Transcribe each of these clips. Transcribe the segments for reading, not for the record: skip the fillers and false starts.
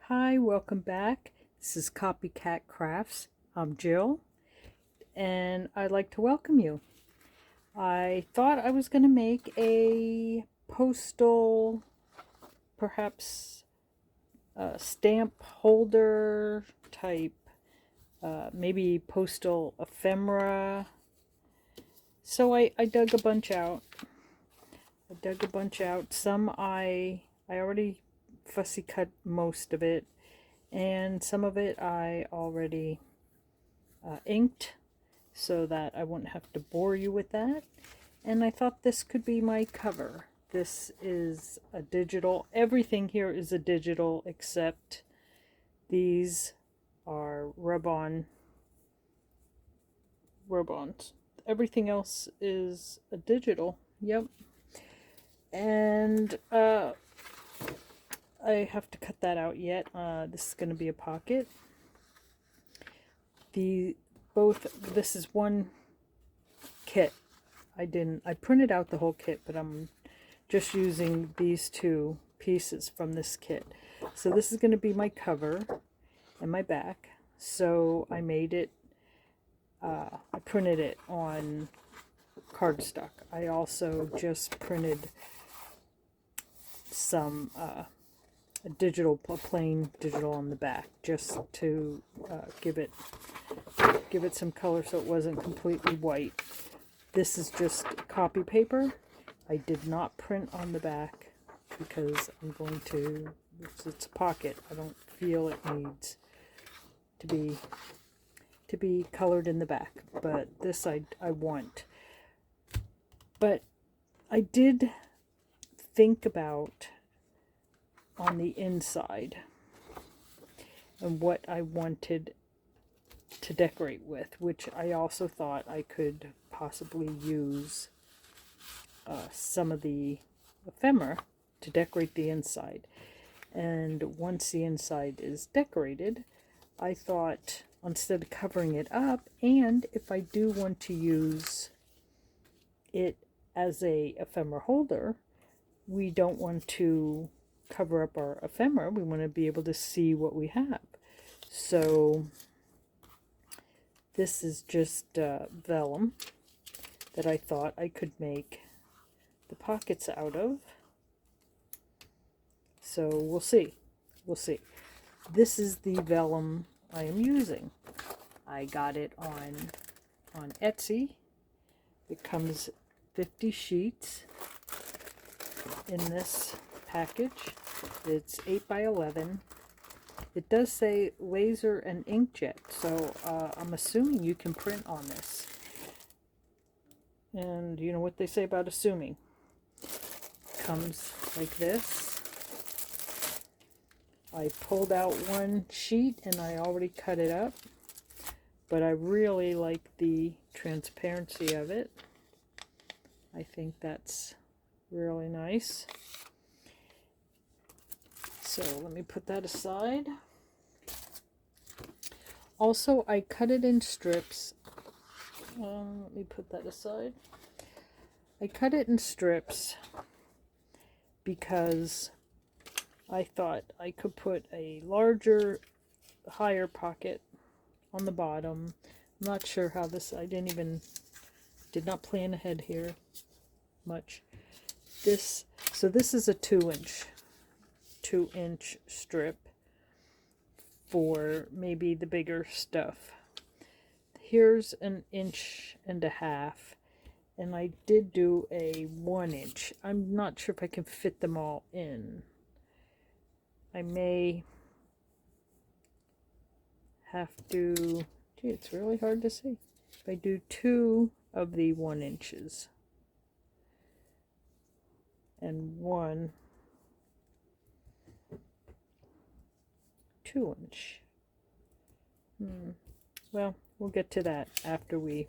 Hi, welcome back. This is Copycat Crafts. I'm Jill, and I'd like to welcome you. I thought I was going to make a postal, perhaps stamp holder type, maybe postal ephemera. So I dug a bunch out. Some I already fussy cut most of it, and some of it I already inked so that I wouldn't have to bore you with that. And I thought this could be my cover. This is a digital. Everything here is a digital except these are rub-ons. Everything else is a digital. Yep. And I have to cut that out yet. This is going to be a pocket. This is one kit. I printed out the whole kit, but I'm just using these two pieces from this kit. So this is going to be my cover and my back. So I made it, I printed it on cardstock. I also just printed some a plain digital on the back, just to give it some color so it wasn't completely white. This is just copy paper. I did not print on the back because I'm going to, it's a pocket. I don't feel it needs to be colored in the back, but this I want. But I did think about on the inside and what I wanted to decorate with, which I also thought I could possibly use some of the ephemera to decorate the inside. And once the inside is decorated, I thought instead of covering it up, and if I do want to use it as a ephemera holder, we don't want to cover up our ephemera. We want to be able to see what we have. So this is just vellum that I thought I could make the pockets out of. So we'll see. This is the vellum I am using. I got it on Etsy. It comes 50 sheets in this package. It's 8 by 11. It does say laser and inkjet, so I'm assuming you can print on this. And you know what they say about assuming. Comes like this. I pulled out one sheet and I already cut it up, but I really like the transparency of it. I think that's really nice. So let me put that aside. Also, I cut it in strips. Let me put that aside. I cut it in strips because I thought I could put a larger, higher pocket on the bottom. I'm not sure how this, did not plan ahead here much. So this is a 2-inch strip for maybe the bigger stuff. Here's an 1.5 inches, and I did do a 1-inch. I'm not sure if I can fit them all in. I may have to, gee, it's really hard to see. If I do 2 of the 1 inches and 1 2-inch. Well, we'll get to that after we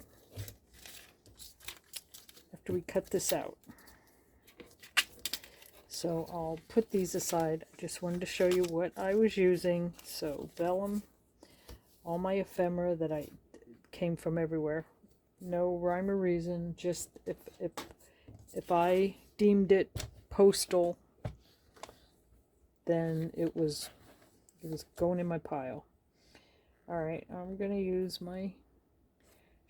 cut this out. So I'll put these aside. I just wanted to show you what I was using. So vellum, all my ephemera that I came from everywhere. No rhyme or reason, just if I deemed it postal, then it was It was going in my pile. Alright, I'm going to use my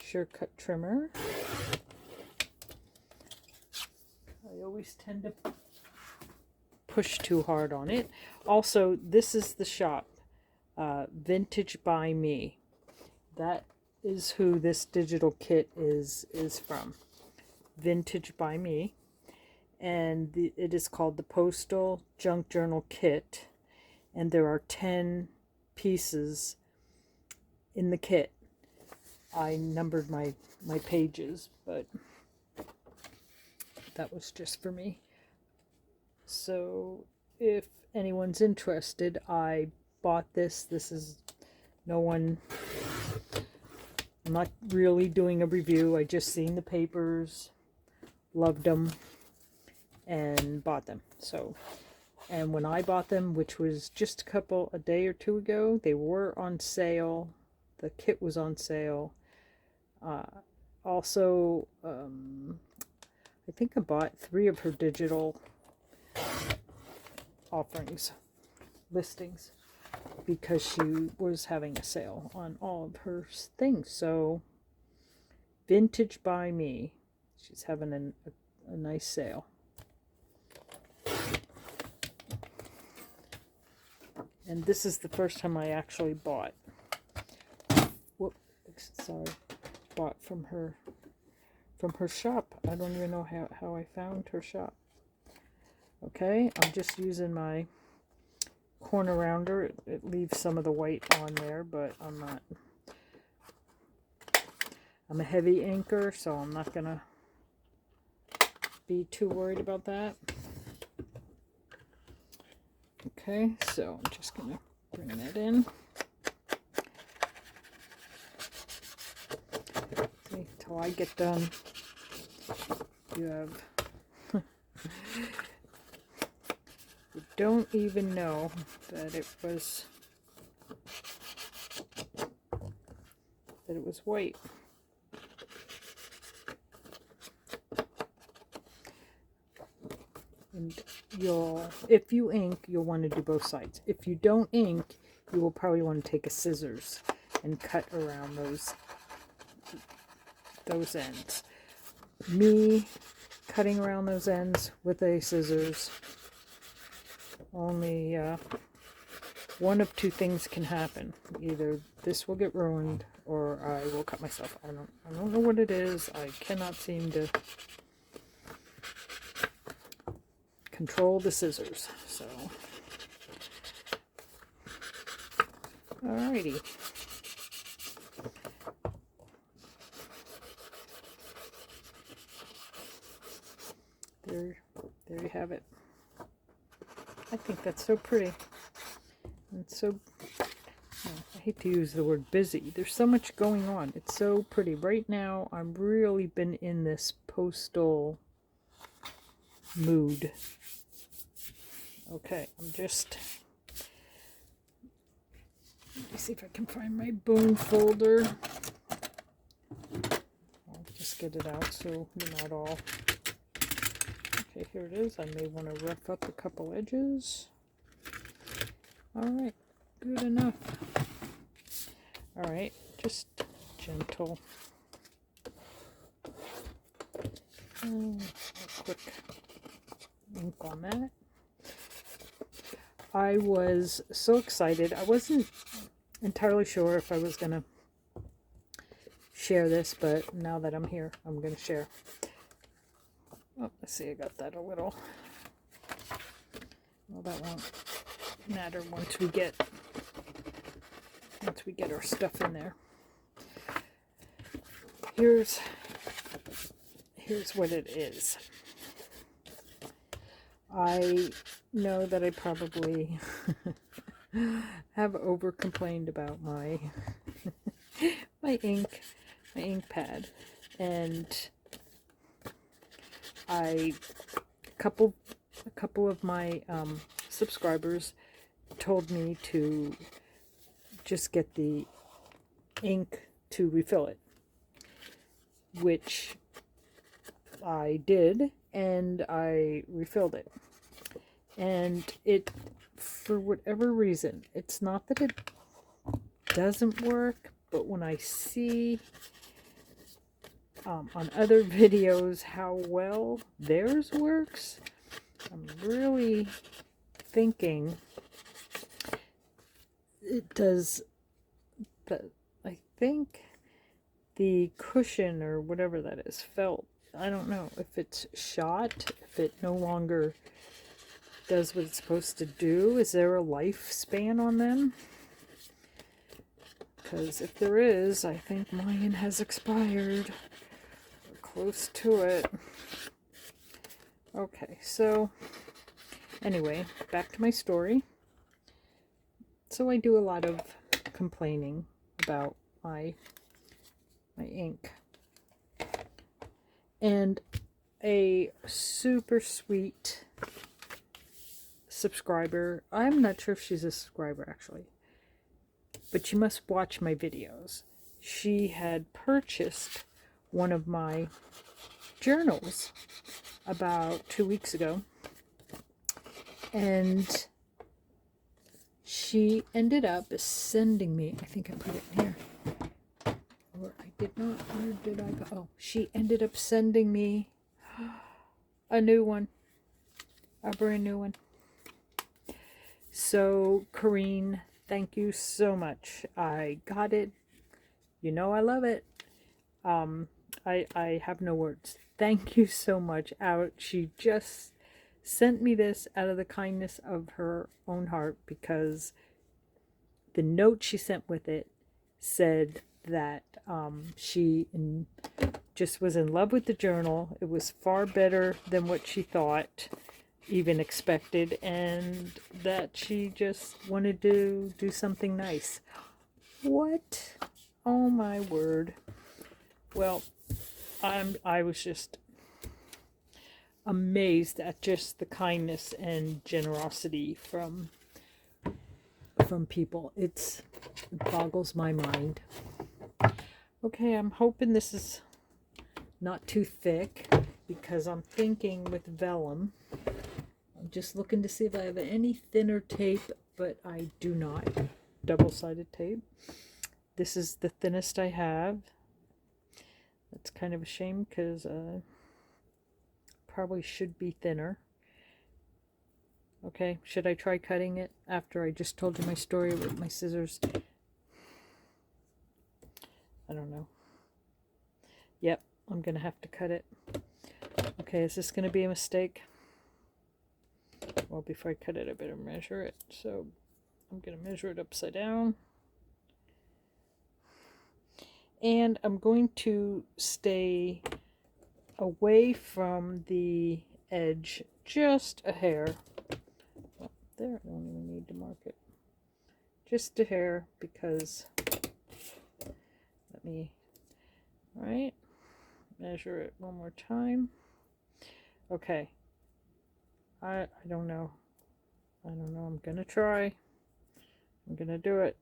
Sure-Cut trimmer. I always tend to push too hard on it. Also, this is the shop, Vintage by Me. That is who this digital kit is from. Vintage by Me. And it is called the Postal Junk Journal Kit. And there are 10 pieces in the kit. I numbered my pages, but that was just for me. So if anyone's interested, I bought this. This is I'm not really doing a review. I just seen the papers, loved them, and bought them. So, and when I bought them, which was just a day or two ago, they were on sale. The kit was on sale. Also, I think I bought 3 of her digital listings, because she was having a sale on all of her things. So, Vintage by Me. She's having a nice sale. And this is the first time I actually bought. Bought from her shop. I don't even know how I found her shop. Okay, I'm just using my corner rounder. It leaves some of the white on there, but I'm a heavy inker, so I'm not gonna be too worried about that. Okay, so I'm just gonna bring that in. See, till I get done, you have you don't even know that it was white. And if you ink, you'll want to do both sides. If you don't ink, you will probably want to take a scissors and cut around those ends. Me cutting around those ends with a scissors, only one of two things can happen. Either this will get ruined, or I will cut myself. I don't know what it is. I cannot seem to control the scissors. So, alrighty. There you have it. I think that's so pretty. It's so, I hate to use the word busy. There's so much going on. It's so pretty. Right now, I've really been in this postal mood. Okay, let me see if I can find my bone folder. I'll just get it out so you're not all. Okay, here it is. I may want to rough up a couple edges. Alright, good enough. Alright, just gentle. And a quick ink on that. I was so excited. I wasn't entirely sure if I was going to share this, but now that I'm here, I'm going to share. Oh, let's see, I got that a little. Well, that won't matter once we get our stuff in there. Here's what it is. I know that I probably have over complained about my my ink pad, and a couple of my subscribers told me to just get the ink to refill it, which I did, and I refilled it, and it for whatever reason, it's not that it doesn't work, but when I see on other videos how well theirs works, I'm really thinking it does. But I think the cushion or whatever that is, felt, I don't know if it's shot, if it no longer does what it's supposed to do. Is there a lifespan on them? Because if there is, I think mine has expired. We're close to it. Okay, so anyway, back to my story. So I do a lot of complaining about my ink. And a super sweet subscriber, I'm not sure if she's a subscriber actually, but she must watch my videos. She had purchased one of my journals about 2 weeks ago, and she ended up sending me, I think I put it in here, or I did not, where did I go? Oh, she ended up sending me a new one, a brand new one. So, Corrine, thank you so much. I got it. You know I love it. I have no words. Thank you so much. She just sent me this out of the kindness of her own heart, because the note she sent with it said that she just was in love with the journal. It was far better than what she thought, even expected, and that she just wanted to do something nice. What? Oh my word. Well, I was just amazed at just the kindness and generosity from people. It boggles my mind. Okay, I'm hoping this is not too thick, because I'm thinking with vellum. I'm just looking to see if I have any thinner tape, but I do not. Double-sided tape. This is the thinnest I have. That's kind of a shame, because probably should be thinner. Okay, should I try cutting it after I just told you my story with my scissors? I don't know. Yep, I'm going to have to cut it. Okay, is this going to be a mistake? Well, before I cut it, I better measure it. So I'm going to measure it upside down. And I'm going to stay away from the edge just a hair. Oh, there, I don't even need to mark it. Just a hair, because let me, right, measure it one more time. Okay. I don't know. I don't know. I'm gonna try. I'm gonna do it.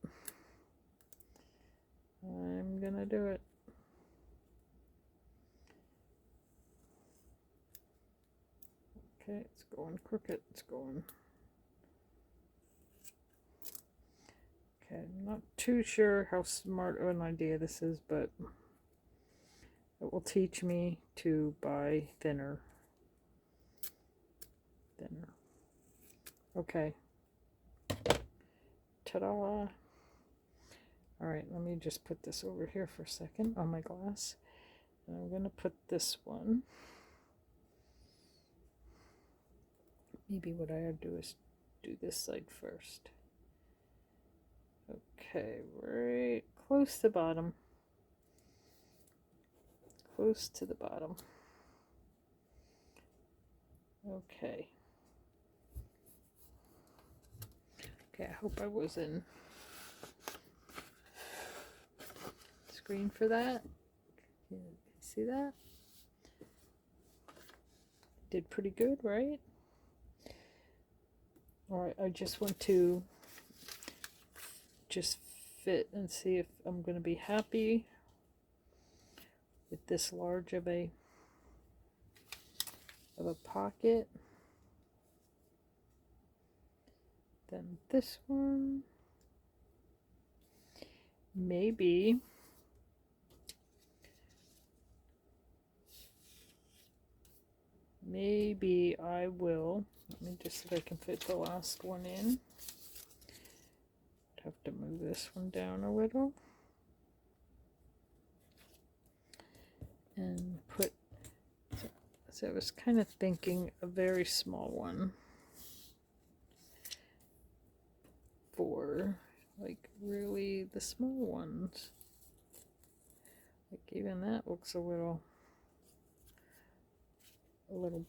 I'm gonna do it. Okay, it's going crooked. It's going. Okay, I'm not too sure how smart of an idea this is, but it will teach me to buy thinner. Okay. Ta-da! Alright, let me just put this over here for a second on my glass. And I'm going to put this one. Maybe what I ought to do is do this side first. Okay, right close to the bottom. Close to the bottom. Okay. Okay, I hope I was in screen for that. Can you see that? Did pretty good, right? Alright, I just want to just fit and see if I'm going to be happy with this large of a pocket. Then this one. Maybe I will, let me just see if I can fit the last one in. Have to move this one down a little. And put, so I was kind of thinking a very small one for like really the small ones. Like even that looks a little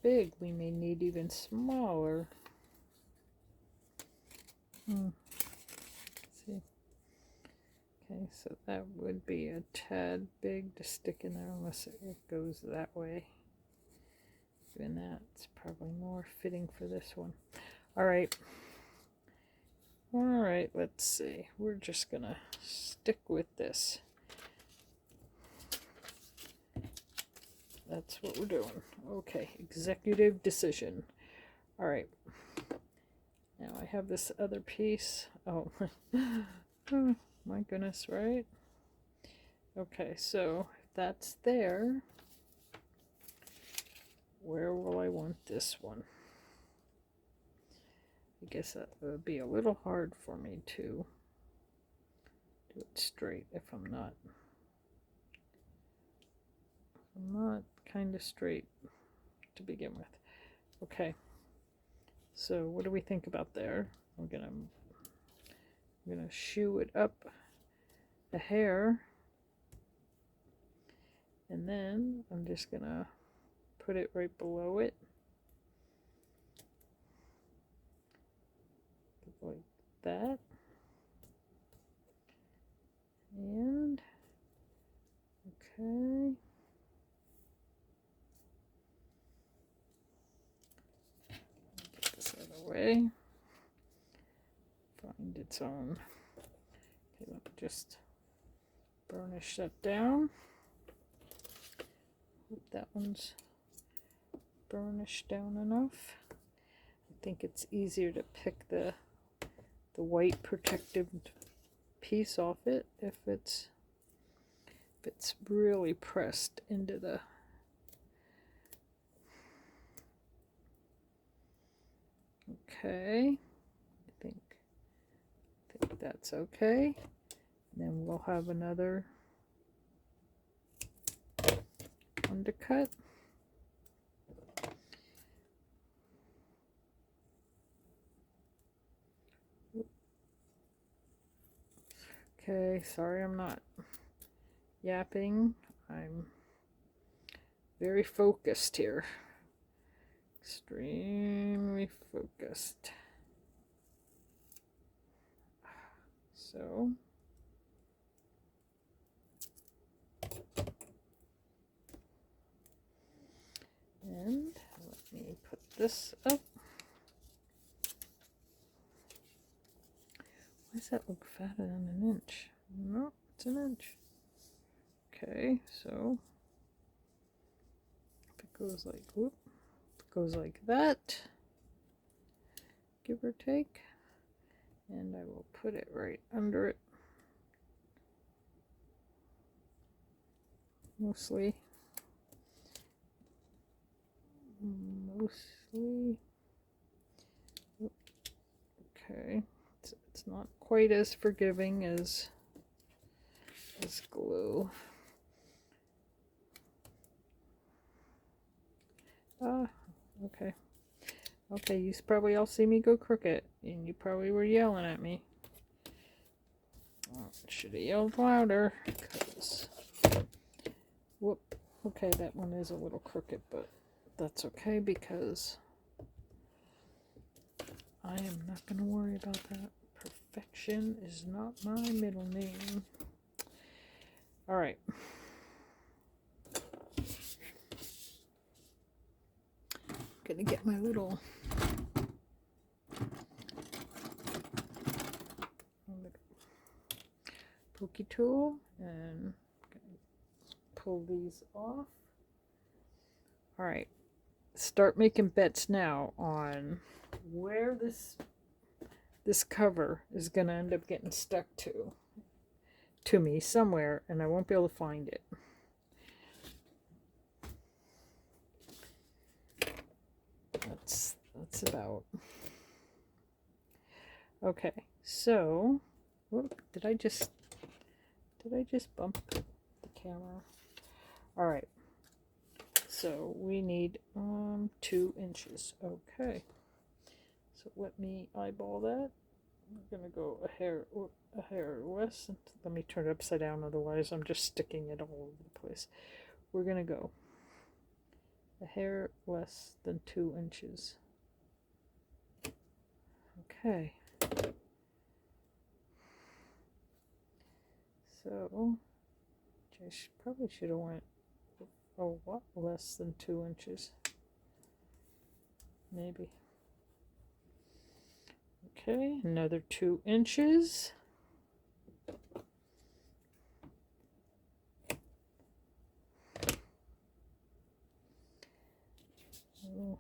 big. We may need even smaller. Let's see. Okay, so that would be a tad big to stick in there unless it goes that way. Even that's probably more fitting for this one. All right, let's see. We're just gonna stick with this. That's what we're doing. Okay, executive decision. All right. Now I have this other piece. Oh, oh my goodness, right? Okay, so that's there. Where will I want this one? I guess that would be a little hard for me to do it straight if I'm not kind of straight to begin with. Okay, so what do we think about there? I'm gonna shoe it up a hair, and then I'm just gonna put it right below it, like that, and okay. Get this out of the way. Find its own. Okay, let me just burnish that down. Hope that one's burnished down enough. I think it's easier to pick the white protective piece off it if it's really pressed into the okay. I think that's okay. And then we'll have another undercut. Okay, sorry I'm not yapping. I'm very focused here. Extremely focused. So and let me put this up. Why does that look fatter than an inch? No, it's an inch. Okay, so if it goes like whoop, if it goes like that, give or take, and I will put it right under it. Mostly. Okay, it's not quite as forgiving as glue. Okay. Okay, you probably all see me go crooked, and you probably were yelling at me. Oh, I should have yelled louder, because whoop. Okay, that one is a little crooked, but that's okay because I am not going to worry about that. Perfection is not my middle name. All right. Gonna get my little pokey tool and pull these off. All right. Start making bets now on where this this cover is going to end up getting stuck to me somewhere, and I won't be able to find it. That's about. Okay, so whoop, did I just bump the camera? All right, so we need 2 inches. Okay, so let me eyeball that. We're gonna go a hair less. Let me turn it upside down, otherwise I'm just sticking it all over the place. We're gonna go a hair less than 2 inches. Okay. So I probably should have went a lot less than 2 inches. Maybe. Okay, another 2 inches. Oh.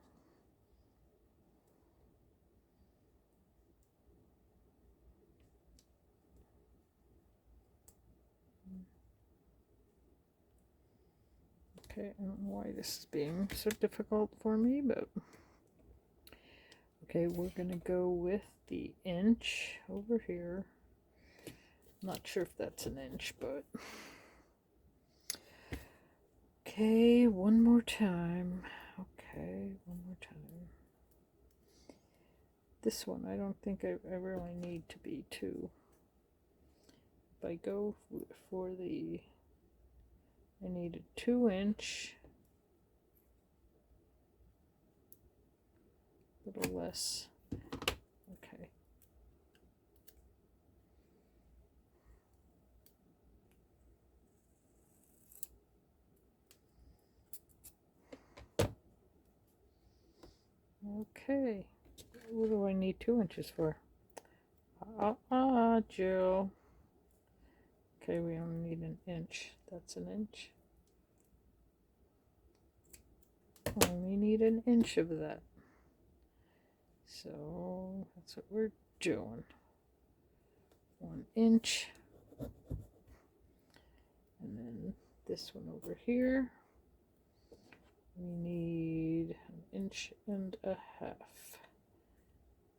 Okay, I don't know why this is being so difficult for me, but okay, we're gonna go with the inch over here. I'm not sure if that's an inch, but okay, one more time. Okay, one more time. This one, I don't think I really need to be too. If I go for the, I need a 2 inch, a little less. Okay. Okay. What do I need 2 inches for? Jill. Okay, we only need an inch. That's an inch. Only need an inch of that. So that's what we're doing. 1 inch. And then this one over here, we need 1.5 inches.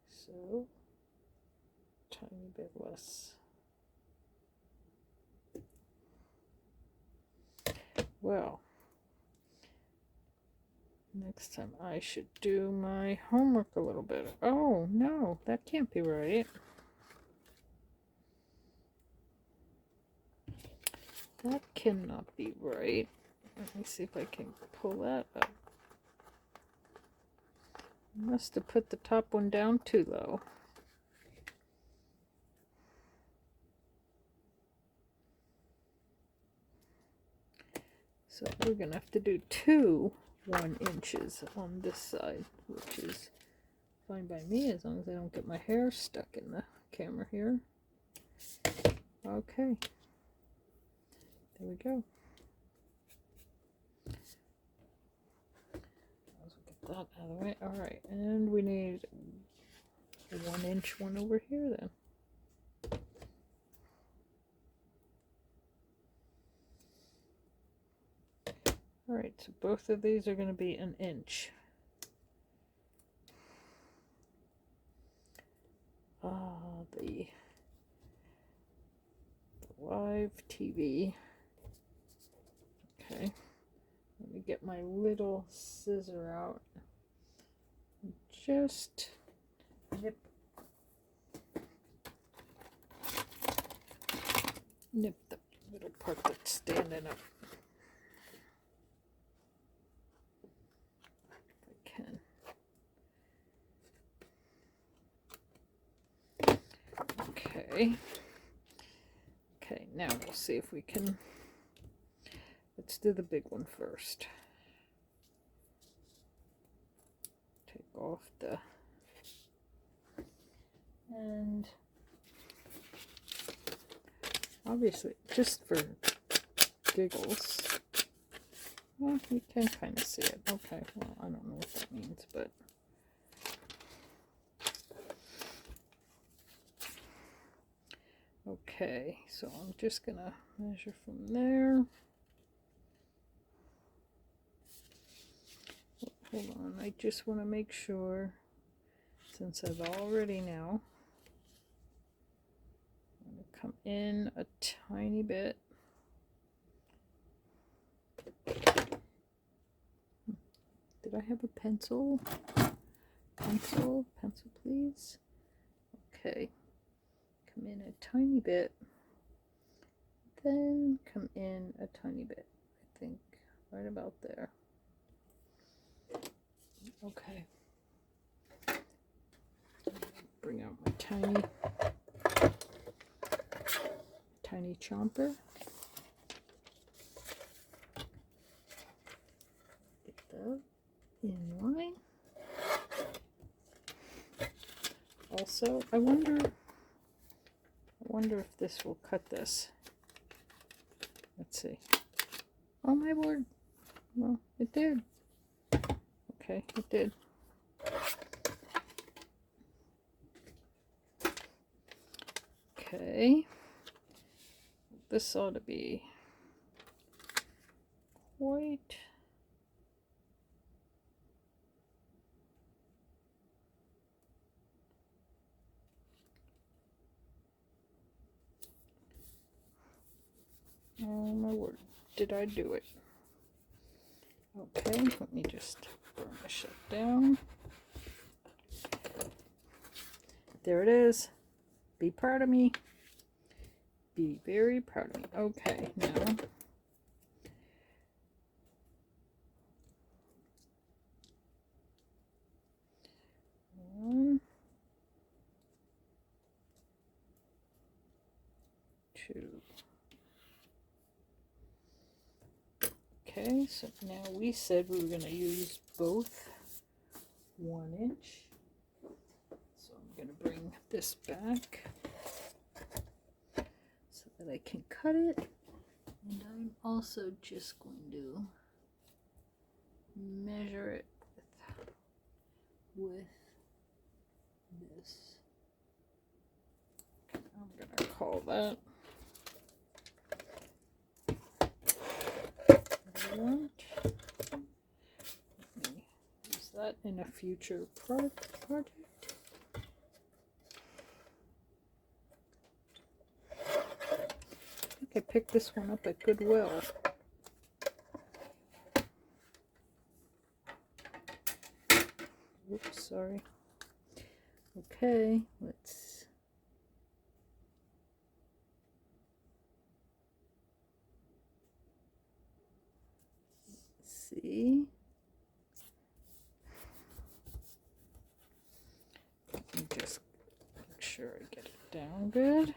So, tiny bit less. Well, next time I should do my homework a little bit. Oh, no, that can't be right. That cannot be right. Let me see if I can pull that up. I must have put the top one down too low. So we're going to have to do 2 1 inches on this side, which is fine by me as long as I don't get my hair stuck in the camera here. Okay. There we go. Let's get that out of the way. Alright, and we need a 1 inch one over here then. Alright, so both of these are going to be an inch. The live TV. Okay, let me get my little scissor out. Just nip the little part that's standing up. If I can. Okay. Okay, now we'll see if we can. Let's do the big one first. Take off the, and obviously just for giggles, well, you can kind of see it. Okay, well, I don't know what that means, but Okay, so I'm just gonna measure from there. Hold on, I just want to make sure, since I've already now, I'm going to come in a tiny bit. Did I have a pencil? Pencil, please. Okay, come in a tiny bit, then come in a tiny bit. I think right about there. Okay. Bring out my tiny chomper. Get that in line. Also, I wonder if this will cut this. Let's see. Oh my word. Well, it did. Okay, it did. Okay. This ought to be quite... Oh my word, did I do it? Okay, let me just burnish it down. There it is. Be proud of me. Be very proud of me. Okay, now one, two. Okay, so now we said we were going to use both 1 inch. So I'm going to bring this back so that I can cut it. And I'm also just going to measure it with this. I'm going to call that want. Let me use that in a future project. I think I picked this one up at Goodwill. Oops, sorry. Okay, let's see. Let me just make sure I get it down good.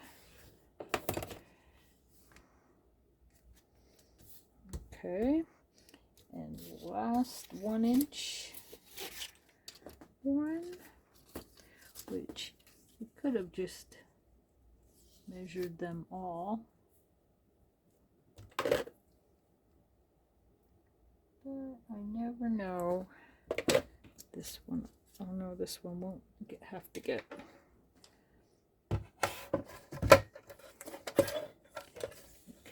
Okay, and last 1 inch one, which you could have just measured them all. But I never know. This one, oh no, this one won't have to get.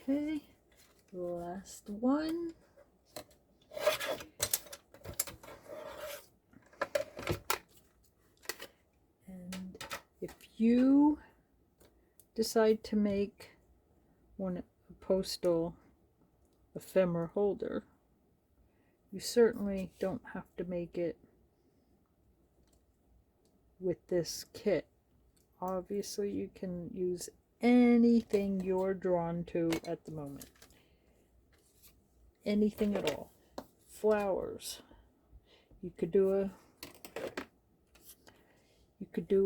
Okay, the last one. And if you decide to make one a postal ephemera holder, you certainly don't have to make it with this kit. Obviously, you can use anything you're drawn to at the moment. Anything at all. Flowers. You could do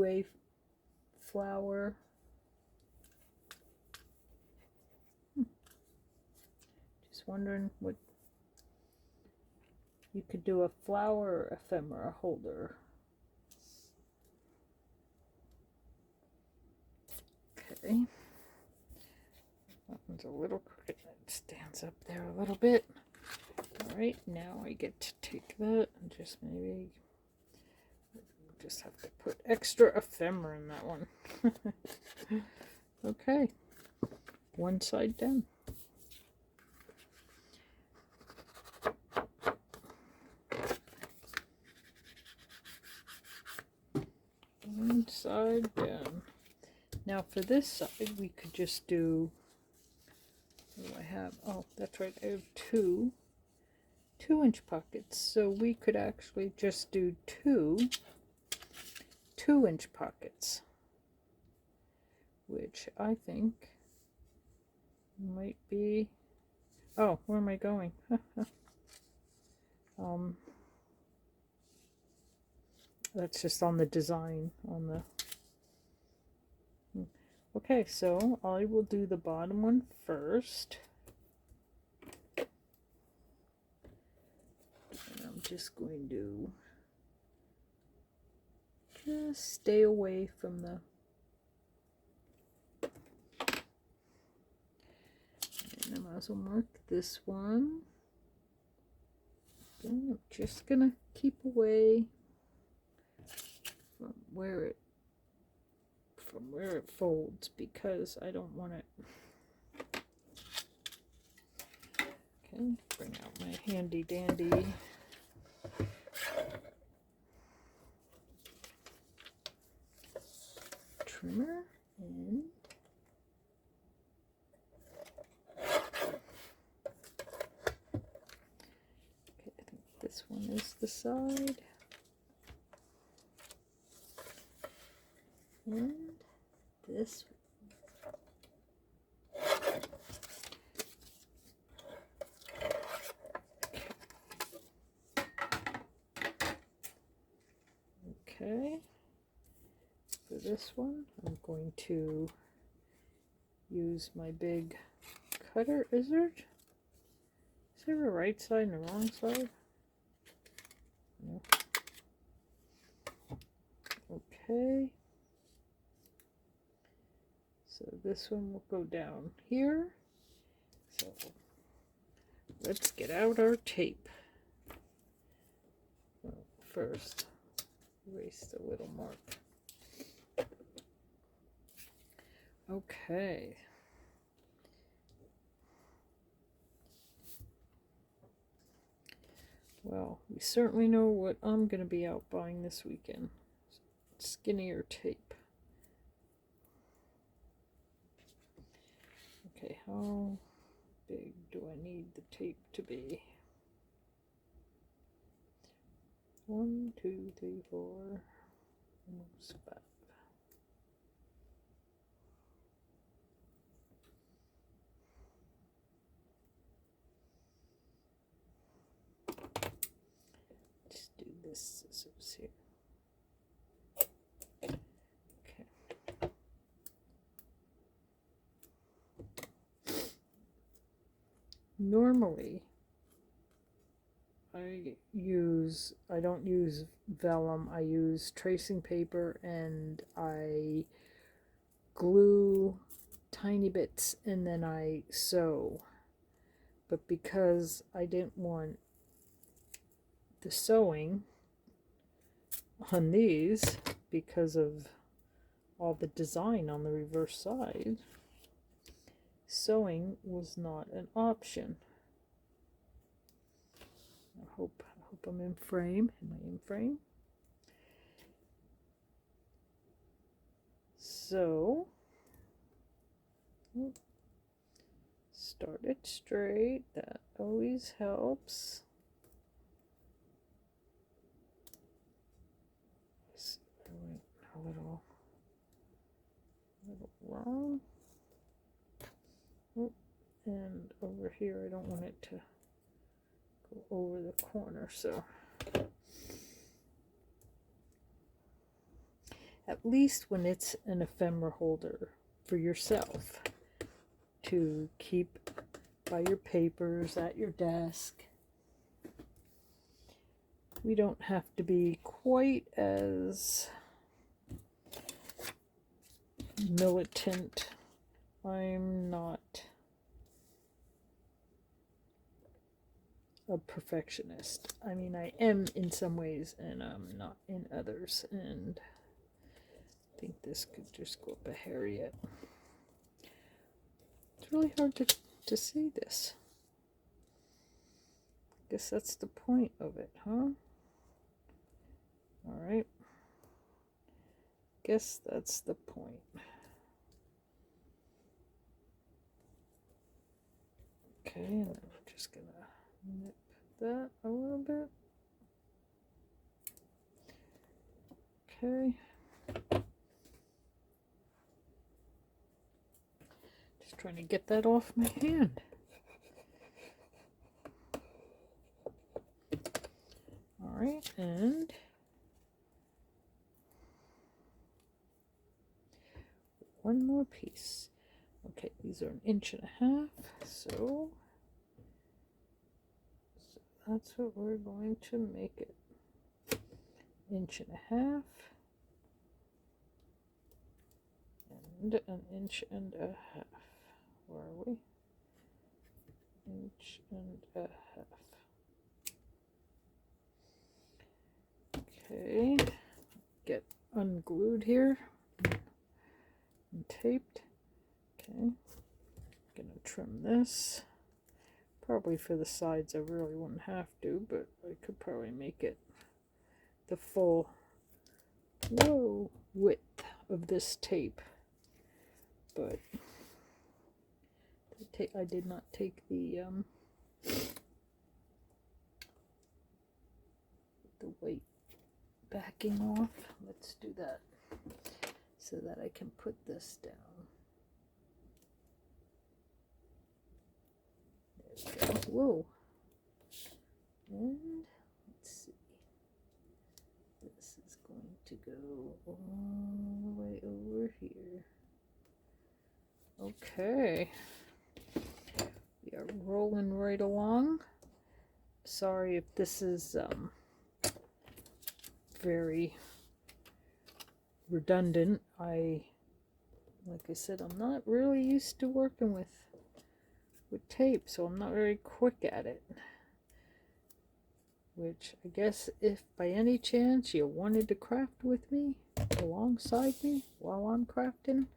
a flower. Just wondering what you could do, a flower ephemera holder. Okay. That one's a little crooked. It stands up there a little bit. Alright, now I get to take that and just maybe just have to put extra ephemera in that one. Okay, one side done. One side done. Now for this side, we could just do, what do I have? Oh, that's right, I have two 2-inch pockets. So we could actually just do two 2-inch pockets, which I think might be, oh, where am I going? That's just on the design, on the, okay, so I will do the bottom one first. And I'm just going to just stay away from the, and I might as well mark this one. Again, I'm just gonna keep away from where it folds, because I don't want it. Okay, bring out my handy dandy trimmer, and okay, I think this one is the side, and this one. Okay, for this one, I'm going to use my big cutter. Is there a right side and a wrong side? No. Okay. So this one will go down here. So let's get out our tape. Well, first, erase the little mark. Okay. Well, we certainly know what I'm going to be out buying this weekend. Skinnier tape. Okay, how big do I need the tape to be? 1, 2, 3, 4, almost 5. Just do this scissors here. Okay. Normally, I don't use vellum, I use tracing paper, and I glue tiny bits and then I sew. But because I didn't want the sewing on these, because of all the design on the reverse side, sewing was not an option. I hope I'm in frame. Am I in frame? So start it straight. That always helps. I went a little wrong. Oh, and over here I don't want it to go over the corner, so at least when it's an ephemera holder for yourself to keep by your papers at your desk, we don't have to be quite as militant. I'm not a perfectionist. I mean, I am in some ways and I'm not in others, and I think this could just go up a hair yet. really hard to see this. Guess that's the point of it, huh? Alright. Guess that's the point. Okay, and then we're just gonna nip that a little bit. Okay. Just trying to get that off my hand. Alright, and one more piece. Okay, these are 1.5 inches, so that's what we're going to make it. 1.5 inches and 1.5 inches. Where are we? 1.5 inches. Okay, get unglued here and taped. Okay, gonna trim this. Probably for the sides I really wouldn't have to, but I could probably make it the full width of this tape. But I did not take the weight backing off. Let's do that so that I can put this down. There we go. Whoa. And let's see. This is going to go all the way over here. Okay. We are rolling right along. Sorry if this is very redundant. Like I said, I'm not really used to working with tape, so I'm not very quick at it. Which I guess if by any chance you wanted to craft with me, alongside me while I'm crafting,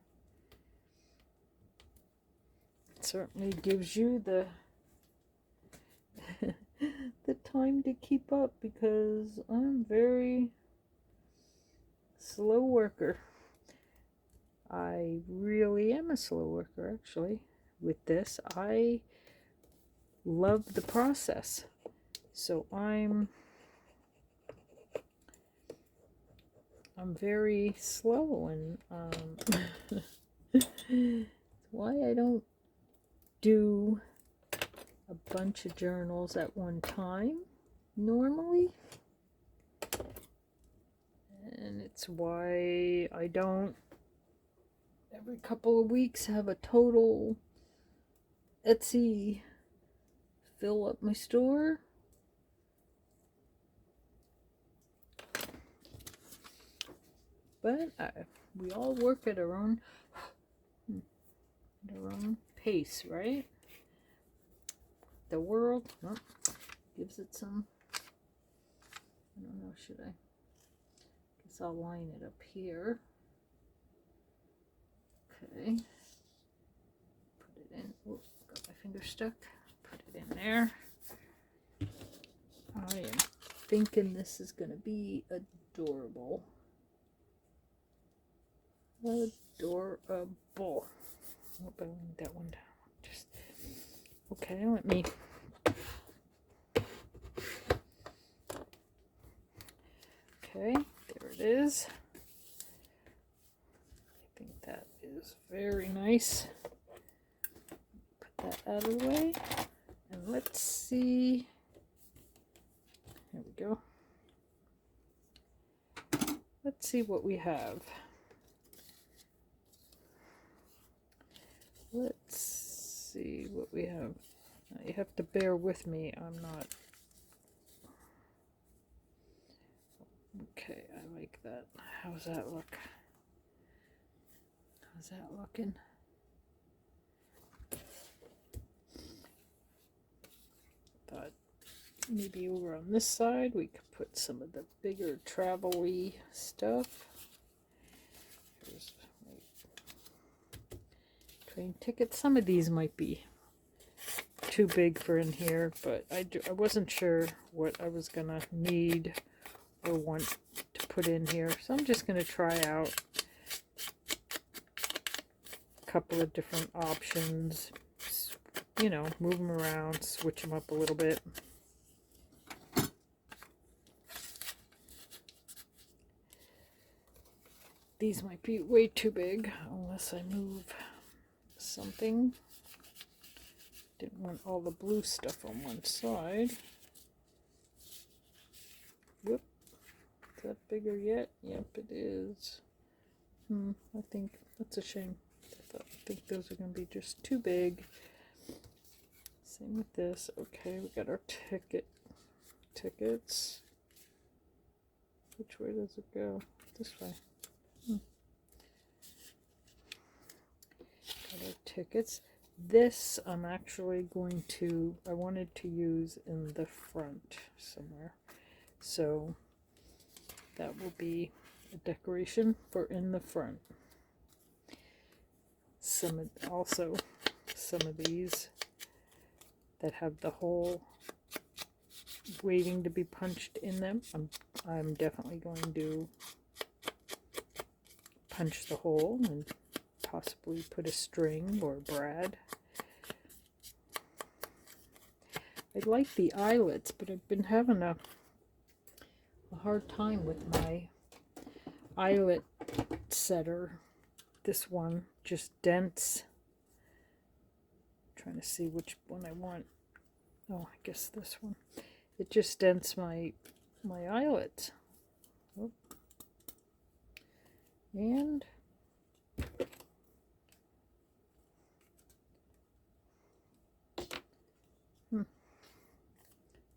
it certainly gives you the the time to keep up, because I'm very slow worker. I really am a slow worker, actually. With this, I love the process, so I'm very slow, and why I don't do a bunch of journals at one time normally, and it's why I don't every couple of weeks have a total Etsy fill up my store. But we all work at our own pace, right? The world gives it some. I don't know, should I? Guess I'll line it up here. Okay. Put it in. Oh, got my finger stuck. Put it in there. I am thinking this is going to be adorable. Adorable. Hope I laid that one down. Just okay. Let me. Okay, there it is. I think that is very nice. Put that out of the way, and let's see. There we go. Let's see what we have. Let's see what we have. Now, you have to bear with me. I'm not. Okay, I like that. How's that look? How's that looking? Thought maybe over on this side we could put some of the bigger travel-y stuff. train tickets. Some of these might be too big for in here, but I wasn't sure what I was gonna need or want to put in here, so I'm just gonna try out a couple of different options, you know, move them around, switch them up a little bit. These might be way too big unless I move something. Didn't want all the blue stuff on one side. Whoop. Is that bigger yet? Yep, it is. I think that's a shame. I think those are going to be just too big. Same with this. Okay, we got our tickets. Which way does it go? This way. Got our tickets. This I'm actually going to, I wanted to use in the front somewhere. So that will be a decoration for in the front. Also some of these that have the hole waiting to be punched in them. I'm definitely going to punch the hole and possibly put a string or a brad. I like the eyelets, but I've been having a hard time with my eyelet setter. This one just dents. I'm trying to see which one I want. Oh, I guess this one. It just dents my eyelets. Oh. And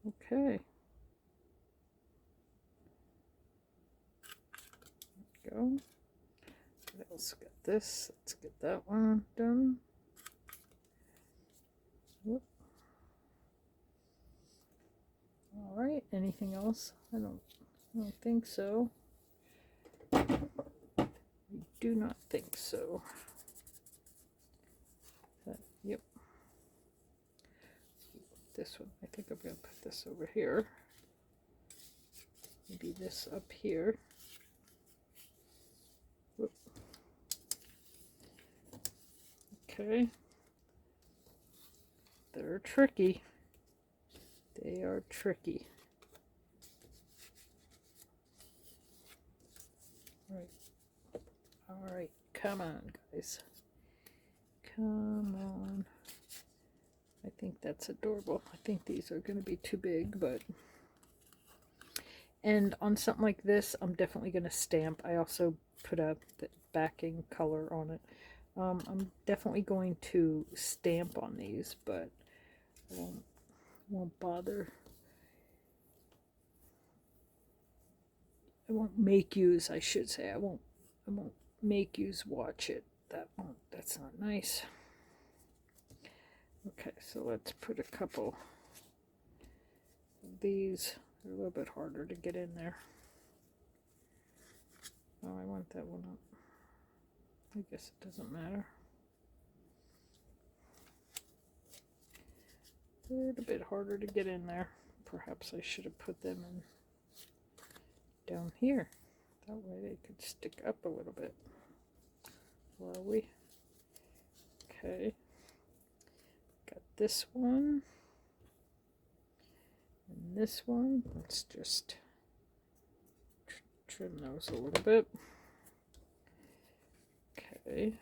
okay. Go. What else got this? Let's get that one done. Whoop. All right. Anything else? I don't think so. I do not think so. Yep. This one. I think I'm going to put this over here. Maybe this up here. Whoop. Okay. They're tricky. They are tricky. All right, come on, guys. Come on. I think that's adorable. I think these are going to be too big, but... And on something like this, I'm definitely going to stamp. I also put up the backing color on it. I'm definitely going to stamp on these, but I won't bother. I won't make use, I should say. I won't make use watch it. That's not nice. Okay, so let's put a couple of these. They're a little bit harder to get in there. Oh, I want that one up. I guess it doesn't matter. A little bit harder to get in there. Perhaps I should have put them in down here. That way they could stick up a little bit. Will we? Okay. Got this one. And this one. Let's just trim those a little bit. Okay.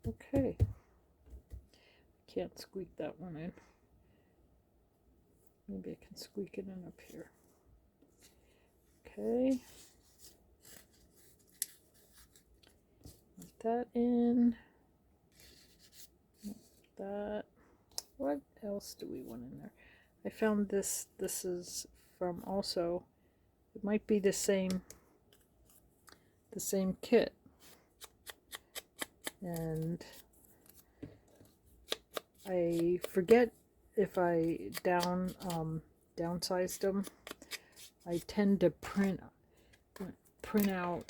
Okay. Can't squeak that one in. Maybe I can squeak it in up here. Okay. Put that in. That. What else do we want in there? I found this. This is from also. It might be the same kit. And I forget if I down downsized them. I tend to print out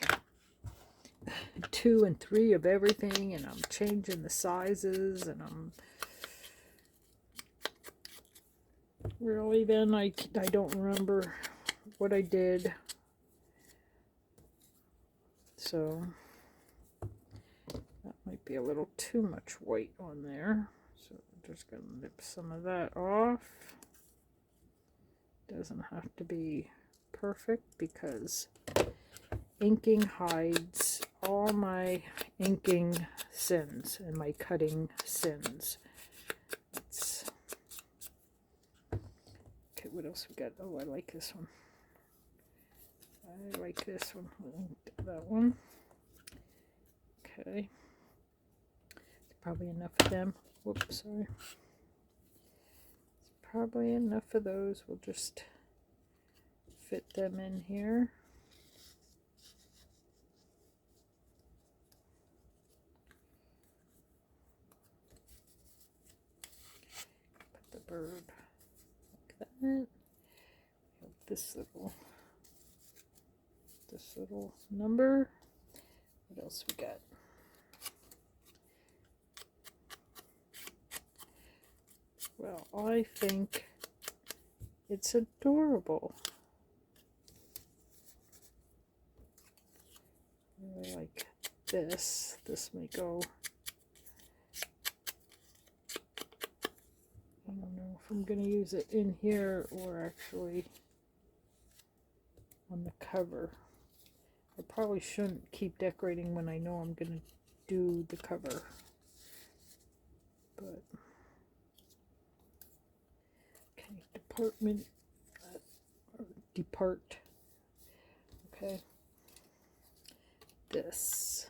2 and 3 of everything, and I'm changing the sizes, and I'm really, then I don't remember what I did. So that might be a little too much white on there. So I'm just going to nip some of that off. Doesn't have to be perfect because inking hides all my inking sins and my cutting sins. Okay, what else we got? Oh, I like this one. I like this one. That one. Okay. Probably enough of them. Whoops, sorry. It's probably enough of those. We'll just fit them in here. Put the bird like that. We have this little number. What else we got? Well, I think it's adorable. I really like this. This may go. I don't know if I'm going to use it in here or actually on the cover. I probably shouldn't keep decorating when I know I'm going to do the cover. But okay, department, depart. Okay, this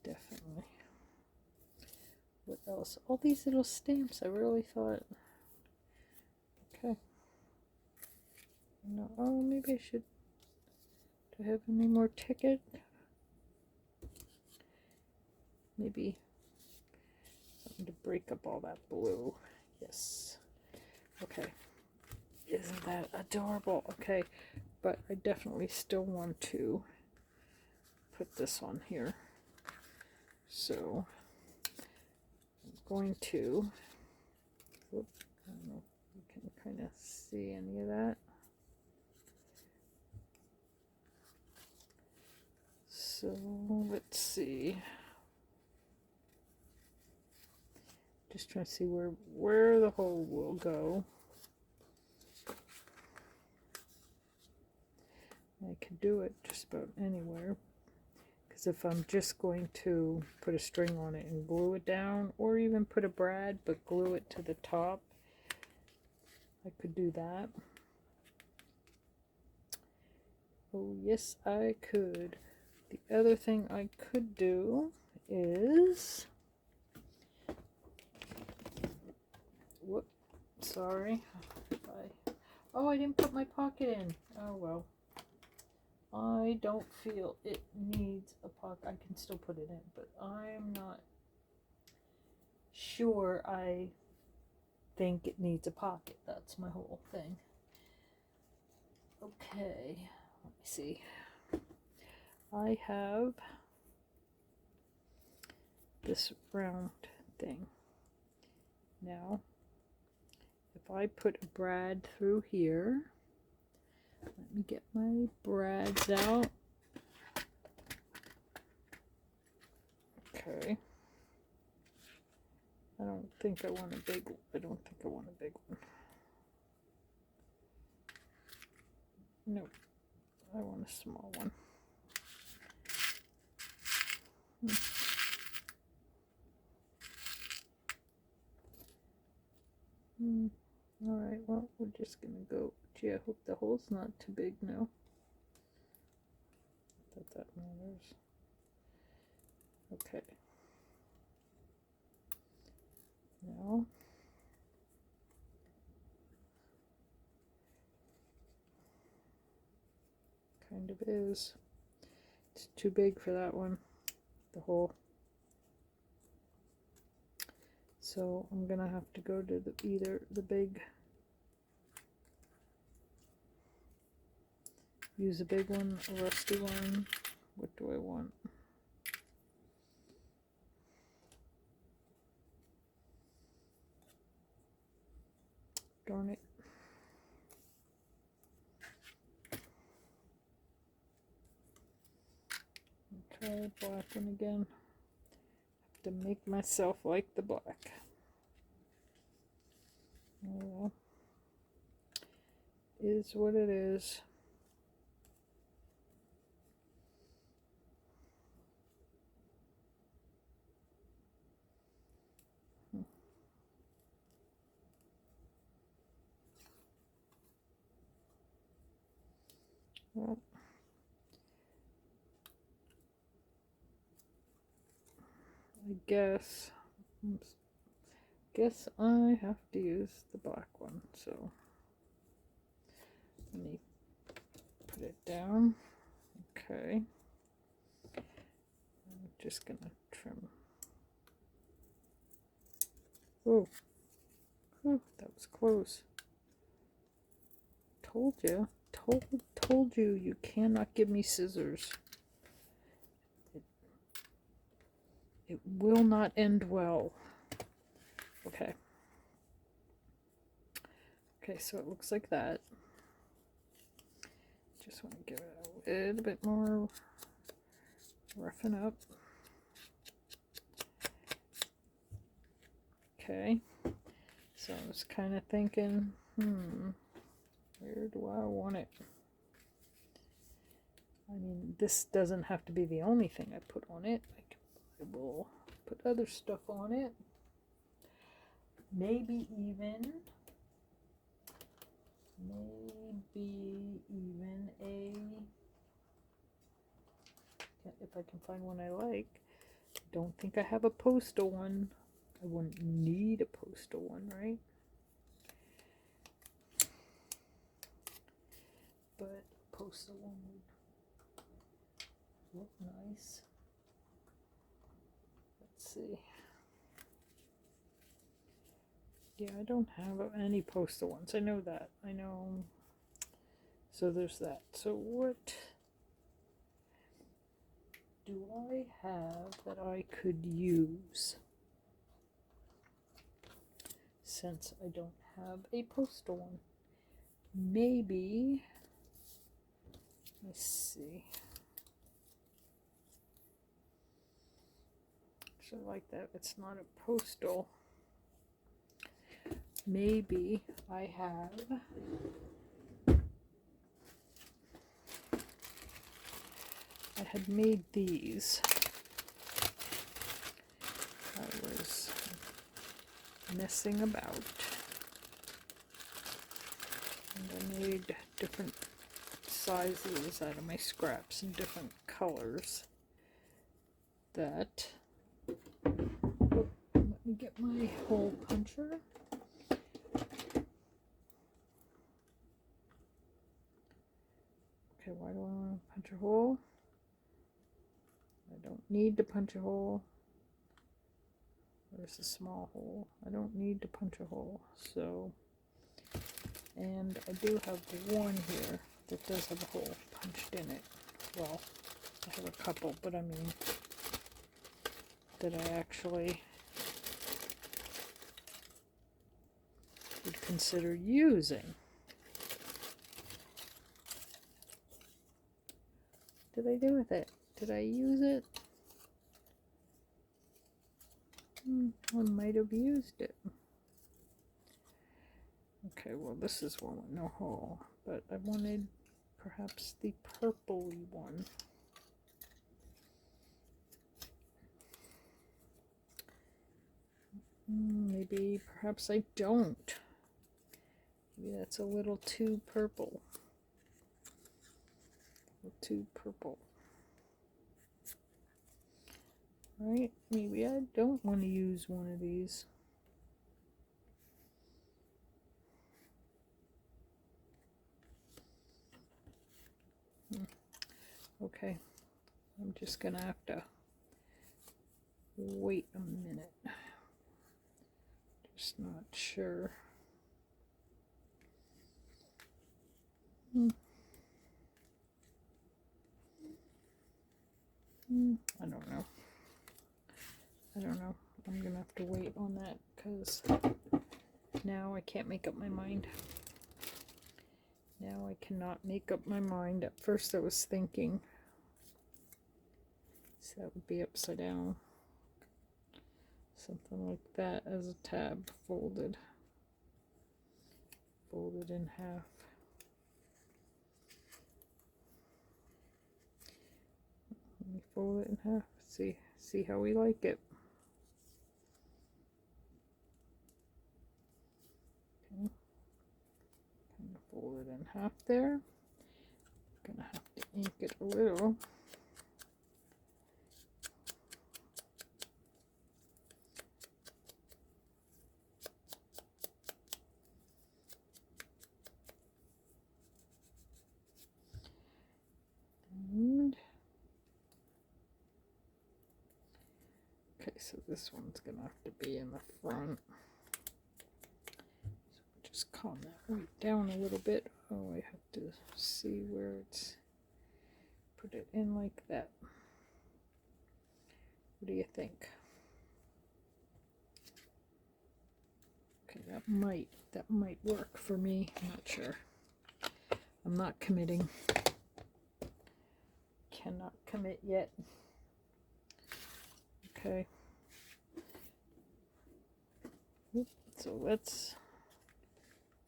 definitely. What else? All these little stamps. I really thought. Okay. No. Oh, maybe I should. Do I have any more ticket? Maybe something to break up all that blue. Yes. Okay. Isn't that adorable? Okay, but I definitely still want to put this on here. So I'm going to, whoop, I don't know if you can kind of see any of that. So let's see. Just trying to see where the hole will go. I could do it just about anywhere, because if I'm just going to put a string on it and glue it down, or even put a brad but glue it to the top, I could do that. Oh yes, I could. The other thing I could do is, whoop, sorry, oh, I didn't put my pocket in. Oh well. I don't feel it needs a pocket. I can still put it in, but I'm not sure I think it needs a pocket. That's my whole thing. Okay, let me see. I have this round thing. Now, if I put a brad through here, let me get my brads out. Okay. I don't think I want a big one. I don't think I want a big one. Nope. I want a small one. Alright, well, we're just gonna go. Gee, I hope the hole's not too big now. Not that matters. Okay. Now, kind of is. It's too big for that one, the hole. So I'm gonna have to go to either the big use a big one, a rusty one. What do I want? Darn it. Try black one again. Have to make myself like the black. Oh well. Is what it is. Well, I guess I have to use the black one, so let me put it down. Okay. I'm just gonna trim. Oh, that was close. Told you. Told you you cannot give me scissors. It will not end well. Okay. Okay, so it looks like that. Just want to give it a little bit more roughen up. Okay. So I was kind of thinking, where do I want it? I mean, this doesn't have to be the only thing I put on it. I will put other stuff on it. Maybe even a, if I can find one I like. Don't think I have a postal one. I wouldn't need a postal one, right? But a postal one would look nice. Let's see. Yeah, I don't have any postal ones. I know that. I know. So there's that. So what do I have that I could use? Since I don't have a postal one. Maybe, let's see. So like that, it's not a postal. Maybe I had made these. I was messing about. And I made different sizes out of my scraps and different colors. That, let me get my hole puncher. Okay, why do I want to punch a hole? I don't need to punch a hole. There's a small hole. I don't need to punch a hole. So, and I do have one here that does have a hole punched in it. Well, I have a couple, but I mean, that I actually would consider using. What did I do with it? Did I use it? I might have used it. Okay, well this is one with no hole, but I wanted perhaps the purpley one. Maybe, perhaps I don't. Maybe that's a little too purple. A little too purple. Right? Maybe I don't want to use one of these. Okay. I'm just gonna have to wait a minute. Just not sure. I don't know. I'm gonna have to wait on that because now I can't make up my mind. Now I cannot make up my mind. At first I was thinking, so that would be upside down. Something like that as a tab, folded in half. Let me fold it in half. See how we like it. Okay. Kind of fold it in half there. Gonna have to ink it a little. And okay, so this one's gonna have to be in the front. So just calm that right down a little bit. Oh, I have to see where it's, put it in like that. What do you think? Okay, that might work for me. I'm not sure. I'm not committing. Cannot commit yet. Okay. So let's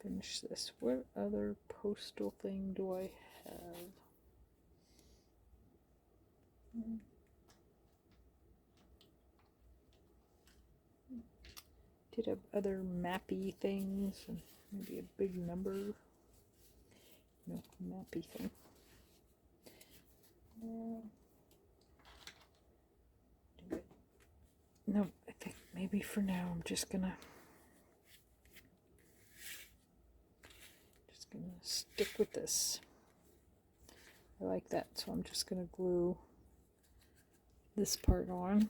finish this. What other postal thing do I have? Did have other mappy things and maybe a big number. No, mappy thing. No, I think maybe for now I'm just gonna stick with this. I like that, so I'm just gonna glue this part on.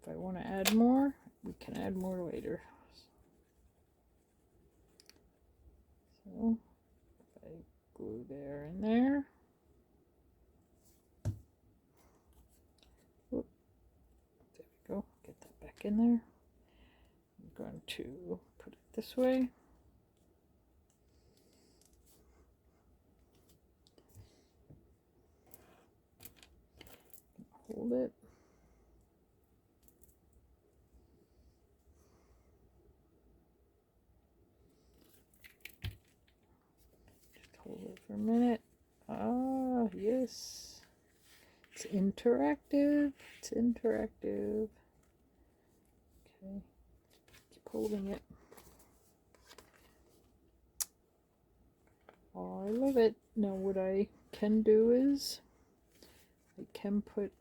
If I want to add more, we can add more later. So if I glue there and there. Whoop, there we go. Get that back in there. I'm going to put it this way. Hold it. Just hold it for a minute. Ah, yes. It's interactive. It's interactive. Okay. Keep holding it. Oh, I love it. Now what I can do is I can put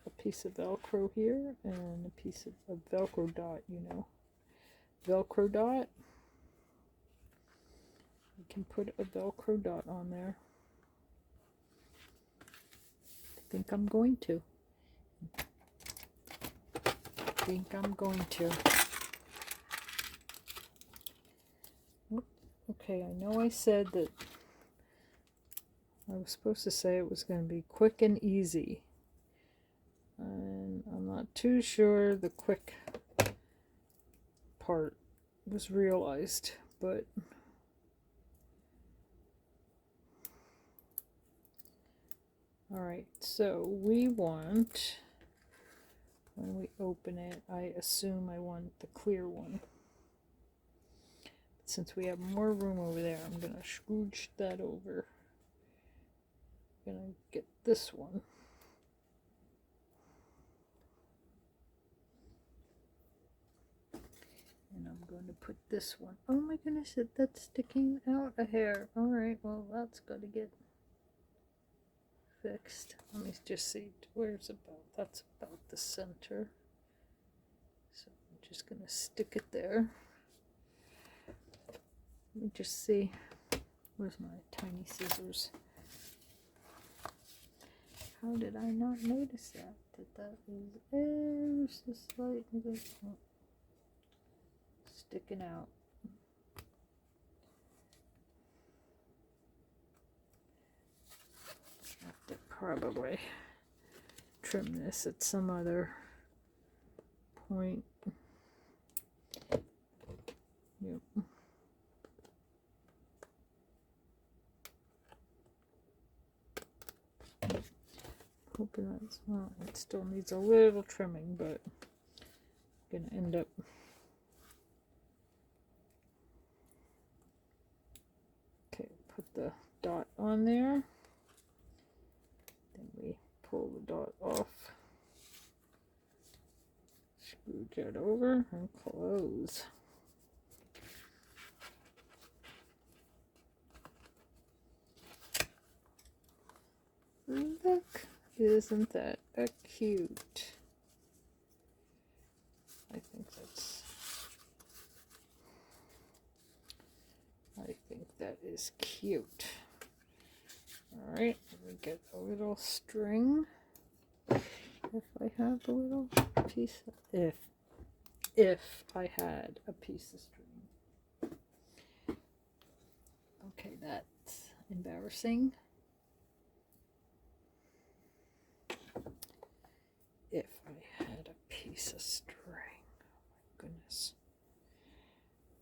a piece of Velcro here and a piece of Velcro dot, you know. Velcro dot. You can put a Velcro dot on there. I think I'm going to. Okay, I know I said that I was supposed to say it was going to be quick and easy. And I'm not too sure the quick part was realized, but alright, so we want, when we open it, I assume I want the clear one. But since we have more room over there, I'm going to scooch that over. I'm going to get this one. And I'm going to put this one. Oh my goodness, that's sticking out a hair. Alright, well that's got to get fixed. Let me just see where's about. That's about the center. So I'm just going to stick it there. Let me just see. Where's my tiny scissors? How did I not notice that? That is ever so slightly sticking out. I have to probably trim this at some other point. Yep. Hoping that's, well, it still needs a little trimming, but I'm gonna end up okay, put the dot on there. Then we pull the dot off. Screw that over and close. Look, isn't that a cute? I think that is cute. All right, let me get a little string. If I have a little piece, if I had a piece of string. Okay, that's embarrassing. If I had a piece of string, oh my goodness.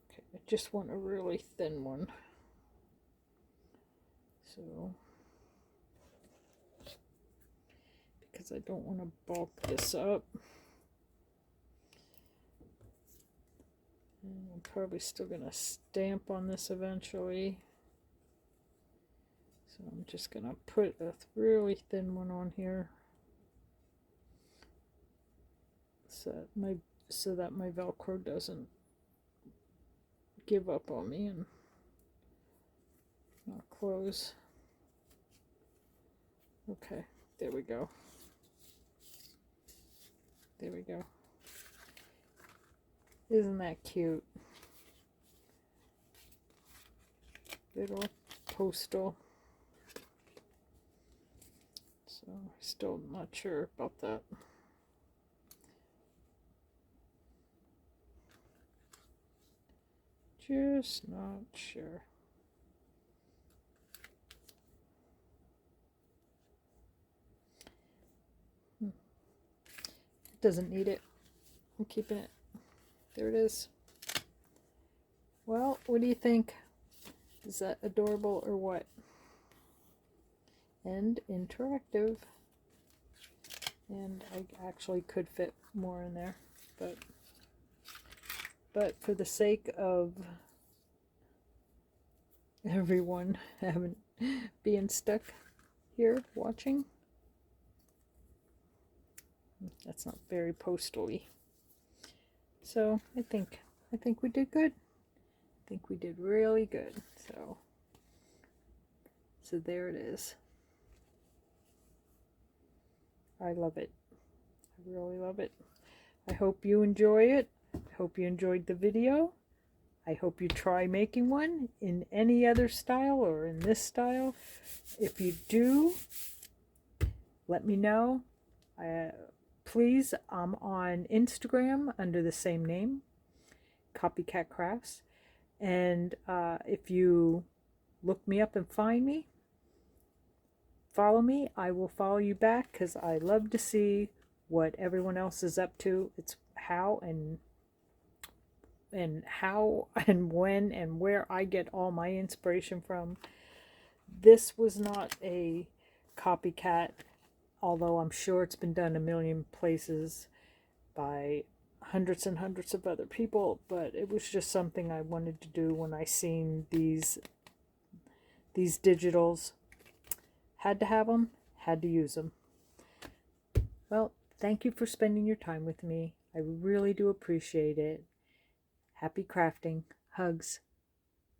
Okay, I just want a really thin one. So, because I don't want to bulk this up. And I'm probably still going to stamp on this eventually. So I'm just going to put a really thin one on here. So that my Velcro doesn't give up on me and not close. Okay, there we go. There we go. Isn't that cute? Little postal. So still not sure about that. Just not sure. It doesn't need it. I'm keeping it. There it is. Well, what do you think? Is that adorable or what? And interactive. And I actually could fit more in there, but for the sake of everyone being stuck here watching, that's not very postal-y. So I think we did good. I think we did really good. So there it is. I love it. I really love it. I hope you enjoy it. I hope you enjoyed the video. I hope you try making one in any other style or in this style. If you do, let me know. Please, I'm on Instagram under the same name, Copycat Crafts. And if you look me up and find me, follow me. I will follow you back because I love to see what everyone else is up to. It's how and when and where I get all my inspiration from. This was not a copycat, although I'm sure it's been done a million places by hundreds and hundreds of other people, but it was just something I wanted to do when I seen these digitals. Had to have them, had to use them. Well, thank you for spending your time with me. I really do appreciate it. Happy crafting. Hugs.